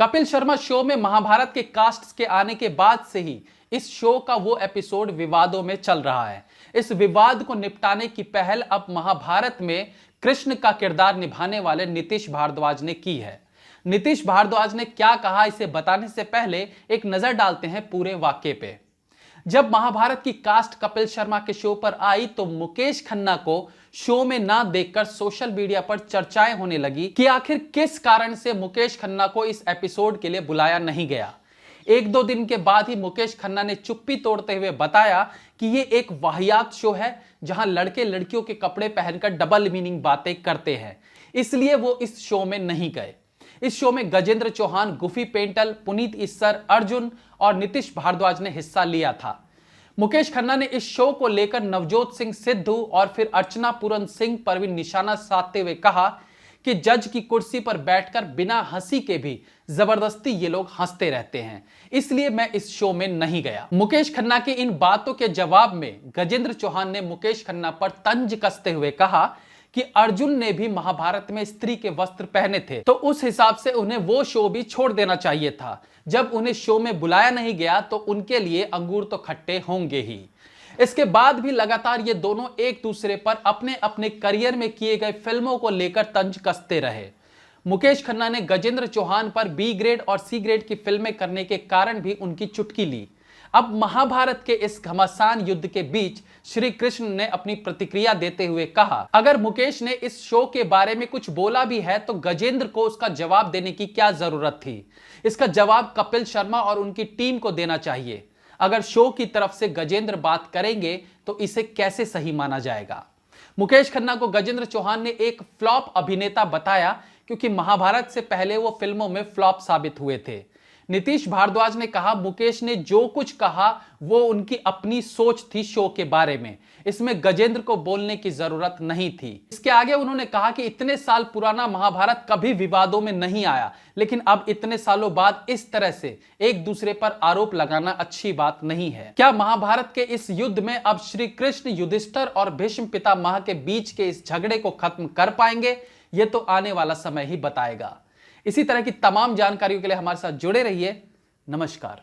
Kapil Sharma show में महाभारत के cast के आने के बाद से ही इस शो का वो एपिसोड विवादों में चल रहा है। इस विवाद को निपटाने की पहल अब महाभारत में कृष्ण का किरदार निभाने वाले नीतीश भारद्वाज ने की है। नीतीश भारद्वाज ने क्या कहा, इसे बताने से पहले एक नजर डालते हैं पूरे वाकये पे। जब महाभारत की कास्ट कपिल शर्मा के शो पर आई तो मुकेश खन्ना को शो में ना देखकर सोशल मीडिया पर चर्चाएं होने लगी कि आखिर किस कारण से मुकेश खन्ना को इस एपिसोड के लिए बुलाया नहीं गया। एक दो दिन के बाद ही मुकेश खन्ना ने चुप्पी तोड़ते हुए बताया कि ये एक वाहियात शो है जहां लड़के लड़कियों के कपड़े पहनकर डबल मीनिंग बातें करते हैं, इसलिए वो इस शो में नहीं गए। इस शो में गजेंद्र चौहान, गुफी पेंटल, पुनीत इस्सर, अर्जुन और नीतीश भारद्वाज ने हिस्सा लिया था। मुकेश खन्ना ने इस शो को लेकर नवजोत सिंह सिद्धू और फिर अर्चना पूरन सिंह पर भी निशाना साधते हुए कहा कि जज की कुर्सी पर बैठकर बिना हंसी के भी जबरदस्ती ये लोग हंसते रहते हैं, इसलिए मैं इस शो में नहीं गया। मुकेश खन्ना की इन बातों के जवाब में गजेंद्र चौहान ने मुकेश खन्ना पर तंज कसते हुए कहा कि अर्जुन ने भी महाभारत में स्त्री के वस्त्र पहने थे, तो उस हिसाब से उन्हें वो शो भी छोड़ देना चाहिए था। जब उन्हें शो में बुलाया नहीं गया तो उनके लिए अंगूर तो खट्टे होंगे ही। इसके बाद भी लगातार ये दोनों एक दूसरे पर अपने अपने करियर में किए गए फिल्मों को लेकर तंज कसते रहे। मुकेश खन्ना ने गजेंद्र चौहान पर बी ग्रेड और सी ग्रेड की फिल्में करने के कारण भी उनकी चुटकी ली। अब महाभारत के इस घमासान युद्ध के बीच श्री कृष्ण ने अपनी प्रतिक्रिया देते हुए कहा, अगर मुकेश ने इस शो के बारे में कुछ बोला भी है तो गजेंद्र को उसका जवाब देने की क्या जरूरत थी। इसका जवाब कपिल शर्मा और उनकी टीम को देना चाहिए। अगर शो की तरफ से गजेंद्र बात करेंगे तो इसे कैसे सही माना जाएगा। मुकेश खन्ना को गजेंद्र चौहान ने एक फ्लॉप अभिनेता बताया क्योंकि महाभारत से पहले वो फिल्मों में फ्लॉप साबित हुए थे। नीतीश भारद्वाज ने कहा, मुकेश ने जो कुछ कहा वो उनकी अपनी सोच थी शो के बारे में, इसमें गजेंद्र को बोलने की जरूरत नहीं थी। इसके आगे उन्होंने कहा कि इतने साल पुराना महाभारत कभी विवादों में नहीं आया, लेकिन अब इतने सालों बाद इस तरह से एक दूसरे पर आरोप लगाना अच्छी बात नहीं है। क्या महाभारत के इस युद्ध में अब श्री कृष्ण युधिष्ठिर और भीष्म पितामह के बीच के इस झगड़े को खत्म कर पाएंगे? ये तो आने वाला समय ही बताएगा। इसी तरह की तमाम जानकारियों के लिए हमारे साथ जुड़े रहिए। नमस्कार।